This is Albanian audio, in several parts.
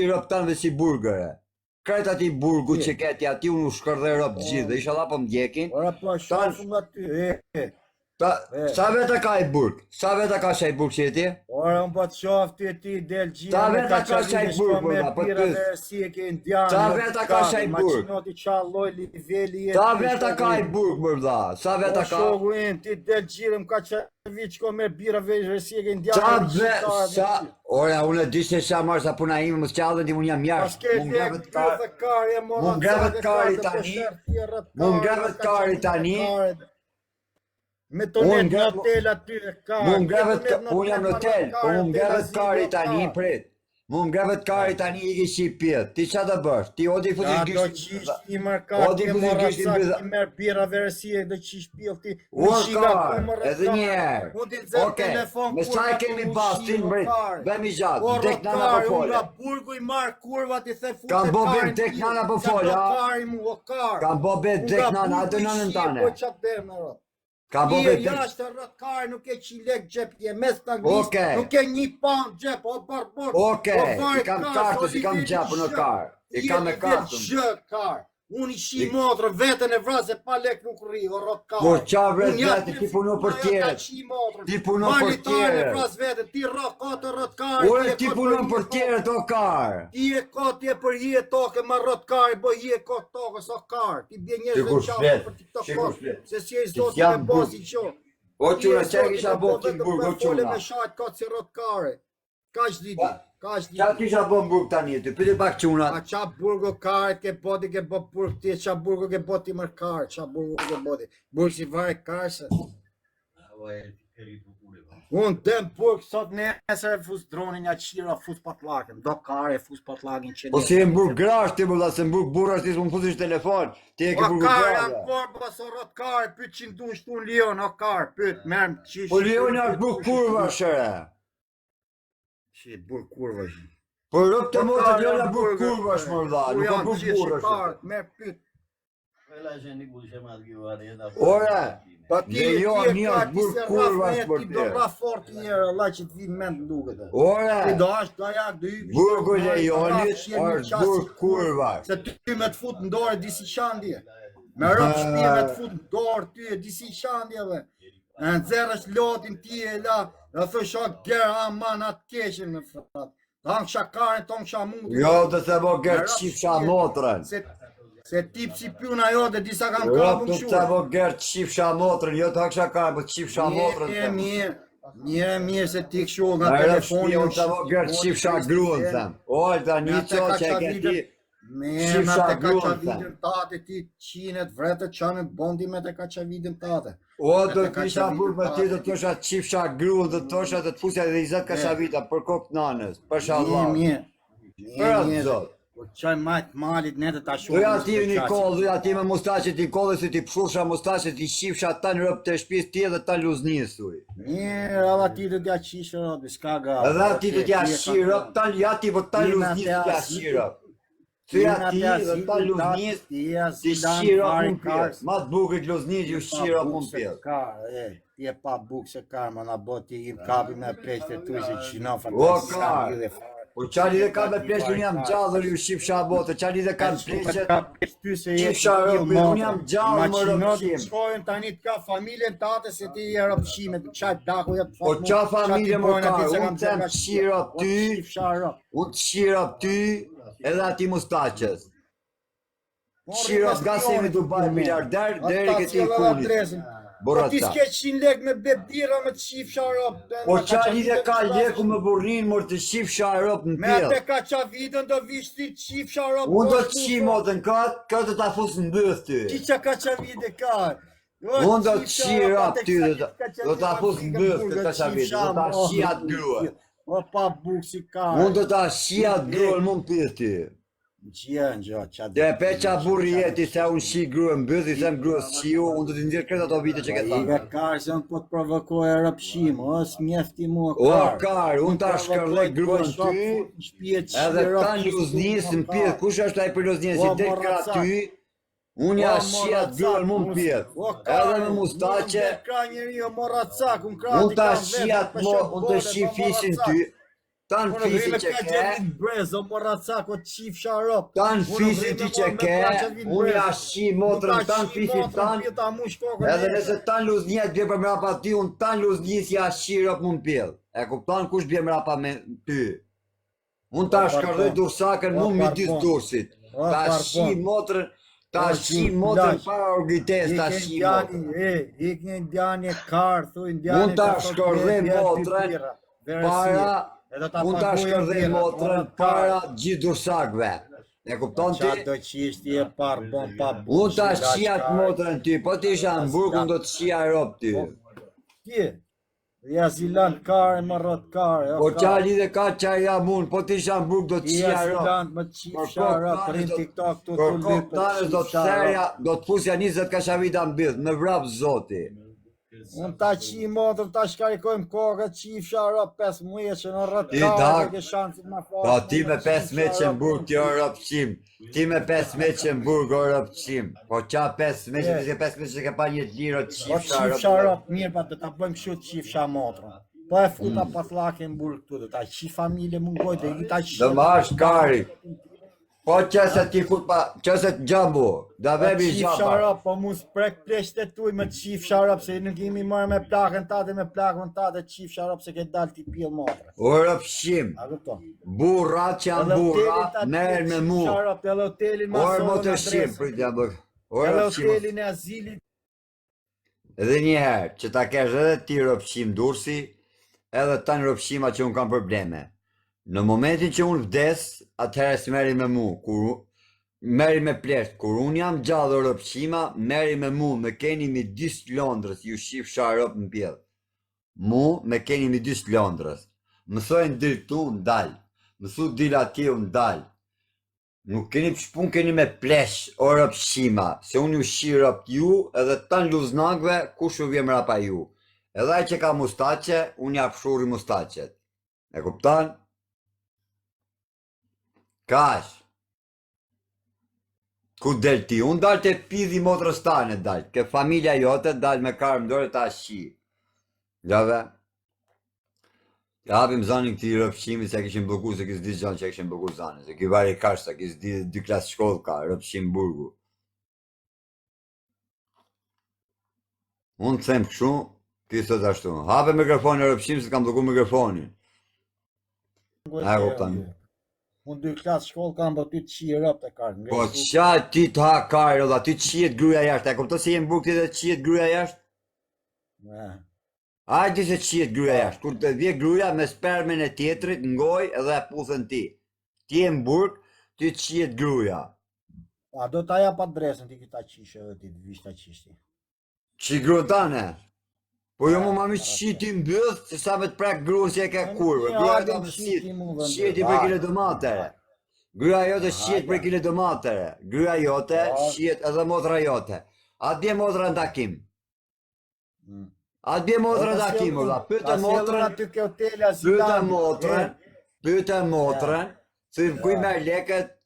rëptanve si burgëre. Krejt ati burgu që keti ati unë u shkërdhe rëpë të gjithë, dhe isha la po m'djekin. Ora po shofëm aty, Sa vete ka i burg? Sa vete ka shaj burg që ti? Ora më po të shofti ti del gjia Sa me vete ka shaj burg, me burga, po pira të dhe si e ke indianë. Sa vete ka shaj burg? Maqinoti qa loj liveli e Sa vete ka i burg, mërda? Sa vete ka? shogu im, ti del gjirëm ka që vich ko me bira dhe si e ke indianë. Ora, unë e di se sa marrë sa puna ime më s'qallë dhe unë jam jashtë. Më ngrevet kari tani. Me tonet në hotel aty e kari. Unë jam në hotel, po më ngrevet kari tani, prit. Më ngrevet kari tani i kishi pjetë. Ti qa të bësh? Ti odi futi qish i marrë kari, ti marrë rasak, ti merë bira verësie dhe qish pjellë ti. Edhe njerë. Oke, me sa e kemi pas ti në mrit, bemi gjatë, dek nana po folja. Nga burgu i marrë kurva ti the fute kam bo bet dek nana po folja. Kam bo bet dek nana, atë nanën tane. Kam bo bet dek. Jashtë rrët kari, nuk e 100 lek gjep, je mes të anglisë, nuk e 1 pound gjep, o barbor. Oke, i kam kartës, i kam gjepë në karë. I kam me kartën. Unë i shi motrë, vetën e vrasë, pa lek nuk rri, o rrët kari. Por qa vret vetë, ti puno për tjeret. Ti puno për tjeret. Ti rrët katë rrët kari. Ore, ti puno për tjeret, o karë. Ti e katë e për je toke, ma rrët kari, bo je katë toke, so karë. Ti bje njështë dhe qapë për ti të kotë. Se si e zdo të me bosi qo. O quna, që kisha bo të në burgo quna? Me shajt katë si rrët kari. Ka që didi? Qa kisha bo në burg tani, ty piti pak qunat. A qa burgo karit ke boti ke bo burg ti, qa burgo ke boti mër karit, qa burgo ke boti. Burg si vaj karse. Unë dem burg sot nesër e fus dronin ja qira fus patlakin, do kare fus patlakin që O si e më burg grash ti më da, se më burg burrash ti s'më fusish telefon, ti e ke burgu grash. O kare, janë korba so rot kare, pyt që ndu shtu në Lion, o kare, pyt, merëm qish. Po Lion është burg kurva shere. Shi burg kurva shi. Po rëp të mojë të gjona burg kurva është mërda, nuk e burg burra është. Merë pyt. Ore, pa ti ne jo një është burg kurva është për ti. Do ra fort njërë, Allah që t'vi mend duke të. Ore, ti do ashtë do jak do hypi. Burgu Lejonit është burg kurva. Se ty me t'fut në dorë disi qandje. Me rëp shpje me t'fut në dorë ty e disi qandje dhe. Në nëzërës lotin ti e la, dhe thësh o gjerë aman atë keqen në frat. Thanë kësha karen, tonë kësha mundë. Jo, dhe se bo gjerë qifësha motrën. Se tip si pjuna jo dhe disa kam kapën shumë. Jo, të bo gjerë qifësha motrën, jo të kësha karen, po qifësha motrën. Mirë se ti këshu nga telefoni. Jo, të bo gjerë qifësha gruën, thëmë. Oj, dhe një qo që e ke ti. Me në të kaqa vidin tate ti qinet vretët qanet bondi me të kaqa vidin tate. O, do të kisha burg me ti do të tosha qifësha gruën, do të tosha të të pusja dhe 20 kaqa vita për kokë nanës, për shalvar. Për atë zotë. Po qaj majtë malit ne të ta shumë. Doja ti një kollë, doja ti me mustaqet i kollë, si ti pëshusha mustaqet i qifësha ta në rëpë të shpis ti edhe ta luznisë. Mirë, edhe ti të tja qishë rëpë, s'ka ga. Edhe ti të tja shirë rëpë, ja ti vë ta luznisë të tja shirë rëpë. Këja ti dhe ta luznis, ti shira pun pjerë. Ma të bukit luznis ju shira pun pjerë. Ti e pa bukë se ka, ma na bo ti im kapi me pleqë të tu si qinofa. O ka, o qali dhe ka me pleqë, unë jam gjallër ju shifësha bote, qali dhe ka me pleqë, shifësha rëpë, unë jam gjallë më rëpëshim. Shkojnë tani të ka familjen tate se ti e rëpëshimet, qaj daku jetë fatë. O qa familje më ka, unë të më shira ty, unë të shira ty, edhe ati mustaqës. Shiras gasemi të bajë miliarder, deri këti i punit. Po ti s'ke 100 lek me bebira me të shif sharop. Po qa lidhe ka leku me burrin mërë të shif sharop në pjellë. Me atë ka qa vitën do vish ti të shif sharop. Unë do të qimotën këtë të ta fusë në bëth ty. Ti qa ka qa vite ka? Unë do të qirap ty, do ta fusë në bëth këtë qa vite, do ta shiat grua. O pa buk si ka. Unë do ta shiat grua në mund pjellë ty. Gjën gjo, qa dhe pe qa burri jeti se unë shi grua në bëth, i them grua së qiu, unë do të ndirë këtë ato vite që ke thamë. I ka karë se unë po të provokoj e rëpshim, është mjefti mua karë. O karë, unë ta shkërlej grua në ty, edhe ta luznis në pjetë, kush është ta i për luznis, i tek kra ty, unë ja shiat grua në mund pjetë, edhe me mustaqe, unë ta shiat mo, unë të shi fisin ty, Tanë fisin që ke, Brez, o morra cako qif sharop. tanë fisin ti që ke, unë ja shi motrën tanë fisin tanë, edhe nëse tanë luznjet bje për mrapa ty, unë tanë luznjit ja shi rop mund pjell. E kupton kush bje mrapa me ty. Unë ta shkardoj dursakën mund mi disë dursit. Ta shi motrën, para orgites, ta shi motrën. Ik një indjani karë, thu indjani... Unë ta shkardoj motrën, unë ta shkardoj motrën para gjithë dursakve. E kupton ti? Qatë do qishti e parë bon pa bu... Unë ta shijat motrën ty, po ti isha në burg, unë do të shija rop ty. Kje? Ja zilant kare, më rrët kare. Po qa lidhe ka qa jam unë, po ti isha në burg, do të shija Ja rop. zilant më qif shara, prin TikTok të Për kokë tanës do të serja, do të pusja 20 kashavita në bidhë, me vrap zoti. Unë ta qi motër, ta shkarikojmë kokët, qif shara, 5 muje që në rrët Ti kare, dak, ke shansit ma farë. po ti me 5 me që në burg ti o rëpqim, ti me 5 me që në burg o rëpqim, po qa 5 me që, ti ke 5 me që ke pa 1 lirë o Po qif qif shara. shara, mirë pa të ta bëjmë kështu të qif shara motrën. Po e futa patlake në burg këtu, dhe ta qi familje mungoj, dhe i ta qi... Dhe ma është kari. Po qëse ti fut pa, qëse të gjambu, da vebi Qif gjamba. shara, po mu sprek plesht e tuj me qif shara, se nuk imi marrë me plakën tate, me plakën tate, qif shara, se ke dal t'i pjell motrë. O rëpqim, A këto? burra që janë burra, merën me mu. Edhe hotelin ma Orë sonë mo në të shqim, adresën. pritja bërë. O Edhe rëpqim. hotelin e azilit. Edhe njëherë, që ta kesh edhe ti rëpqim dursi, edhe tanë rëpqima që unë kam probleme. Në momentin që unë vdes, atëherë s'meri me mu, meri me plesht, kur unë jam gjallë rëpqima, meri me mu, me keni mi disë Londrës, ju shif sharop në pjellë. Mu, me keni mi disë Londrës. Mësojnë dilë tu, në dalë. Mësu dilë ati, në dalë. Nuk keni pun keni me plesh o rëpqima, se unë ju shi rëpt ju, edhe tanë luznakve, kush u vjem rapa ju. Edhe ai që ka mustaqe, unë ja pshuri mustaqet. E kuptan? Kash. Ku del ti? Unë dal të pidhi motrës tane dal. Ke familja jote dal me karë më dore ta shi. Gjave? Ja hapim zanin këti rëpqimi se kishim bëku, se kis di gjanë që kishim bëku zanin. Se ki vari kash, se kis di 2 klasë shkollë ka, rëpqim burgu. Unë të them këshu, ti sot ashtu. Hape mikrofonin e rëpqim se kam bëku mikrofonin. A e kuptan? Unë 2 klasë shkollë kam për ty të qi rëp të karë. Po qa ti të ha karë, dhe ti të qijet gruja jashtë, e kupto se jem burg ti dhe të qijet gruja jashtë? Ajdi se qijet gruja jashtë, kur të vje gruja me spermen e tjetrit, ngoj edhe e puthën ti. Ti e më burg, ti të qijet gruja. A do ta jap adresën ti këta qishe edhe ti të vish ta qishti. Qi gruën tane? Po jo mu mami qiti mbëth, se sa me të prek gruën si e ke kurve. Gruja do më qiti për kile domatere. Gruja jote qijet për kile domatere. Gruja jote qijet edhe motra jote. A bje motra në takim? A bje motra në takim, urda. Pyte motrën,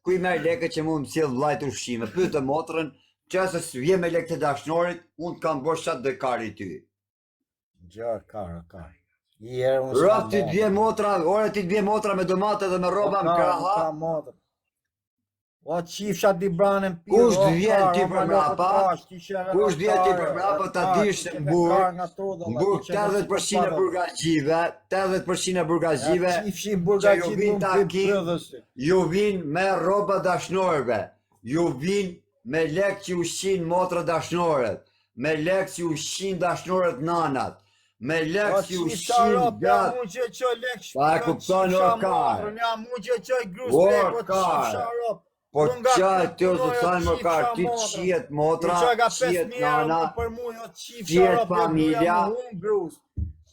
kuj merr leket që mu më cilë vlajt ushqime. Pyte motrën, qëse s'vje me lek të dashnorit, unë të kam bërë shatë dhe kari ty. Gjarë, karë. Rëf ti të bje motra, ore ti të bje motra me domate dhe me roba më kraha. O qifsha di branën pyrë, Kush të vjen ti për mrapa, kush vjen ti për mrapa ta dish se në burg 80% e burgazgjive, 80% e burgazgjive që ju vin takim, ju vin me roba dashnorëve, ju vin me lek që ushqin motra dashnorët, me lek që ushqin dashnorët nanat, me lek që ushqin gatë. Pa e kupton o karë. O karë. Po qaj të jo të thajnë më karë, ti qijet motra, qijet nana, qijet familja,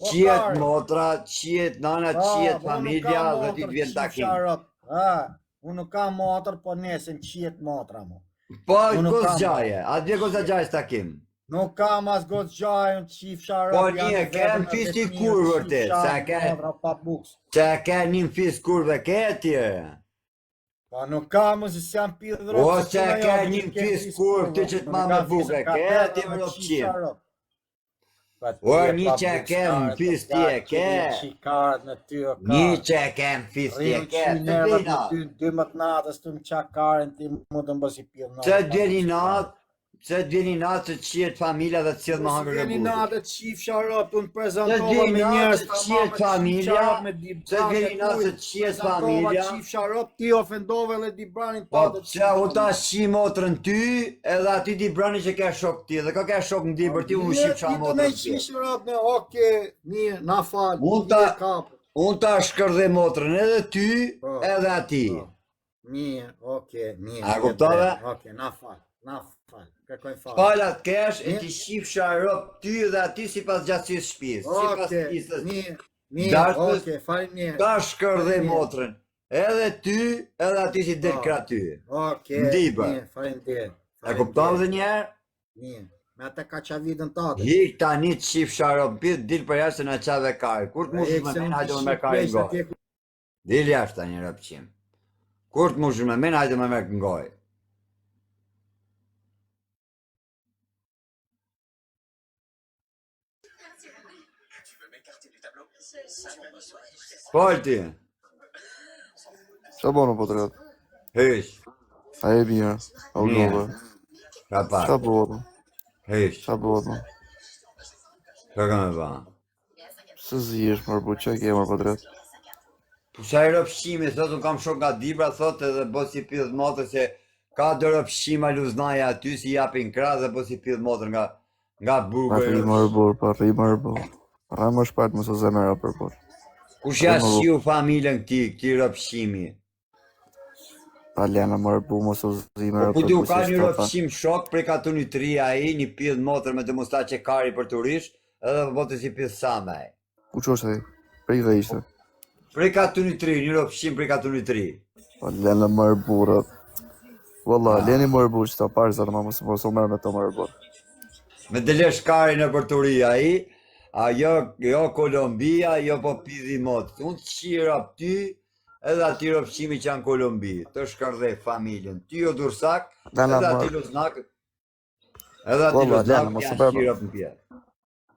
qijet motra, qijet nana, qijet familja dhe ti të vjen takim. Unë nuk kam motër, po nesën qijet motra mu. Po, kësë gjaje, atë vje kësë gjaje s'takim. Nuk kam as gos gjaje, unë qif sharap. Po një, ke në fis t'i kur vërtet, se ke një fis kurve, ke e tjere. Pa nuk kam, se s'jam pidhë rëpë. O, se ke një fis kur, ti që t'ma me buke, ke e t'i më rëpqim. Ua, një që e kem fisti e ke. Shikarët në ty o ka. Një që e kem fisti e ke. Rrinë nervat në ty, 12 natës të më qakarën ti më të mbës i pjellë natë. Pse djeni natë të qiet familja dhe të cilë më hangër e Djeni bukur. natë të qif sharop, të në prezentova me njerës të qiet familja, pse djeni natë të qiet familja. Qif sharop, ti ofendove dhe di branin Po, të pse u ta shqi motrën ty, edhe ati di brani që ke shok ti, dhe ka ke shok në di për ti u shqip qa motrën ti. ti. Ti të me sharop në oke, mirë, na falë, Unë ta shkërdhe motrën edhe ty, edhe ati. Mirë, oke, mirë. A kuptove? Oke, na falë, kërkoj falë. Falat kesh e ti shqip sharop ty dhe ati si pas gjatësis shpis. Oke, mirë, oke, falë mirë. Ta shkërdhe motrën. Edhe ty, edhe ati si del kra ty. Oke, mirë, falenderoj. E kuptove dhe njerë? Mirë, me atë ka qa vidën tate. Hik tani të shqip sharop pit, dil për jashtë në qave kari. Kur të mushë me men, hajde me kari në gojë. Dil jashtë tani rëpqim. Kur të mushë me men, hajde me merk në gojë. Polti. Qa bono po të rrët? Hysh. A e mirë, a u Mirë. gove. Qa pa. Qa bono? Hysh. Qa bono? Qa ka me ba? Se zi është mërë bu, që e ke mërë po të rrët? Pusha i rëpshimi, thot unë kam shok nga Dibra, thot edhe bo si pidhët motër se ka do rëpshima luznaja aty si japin kra dhe bo si pidhët motër nga burgë. Parri mërë burë, parri mërë burë. Parra më shpajtë më së zemera për burë. Kush ja shiu familjen këti rëpshimi? Pa lena mërë burë më së zemera Po për ku burë. ka një rëpshim shok prej ka të një tri a i, një pidhët motër me të musta që kari për turish, edhe bo të si pidhë sama e. Ku që është e? Prej dhe ishte? Prej ka të një tri, një rëpshim prej ka të një tri. Pa lena mërë burë. Valla, leni mërë burë që ta parë zërë ma më së mërë me të mërë burë. Me delesh kari në për turi a i, a jo Kolombia, jo po pidhi motë. Unë të shira për ty, edhe ati rëpshimi që janë Kolombi, të shkardhe familjen. Ty o dursak, edhe ati luznak, janë shira për pjerë.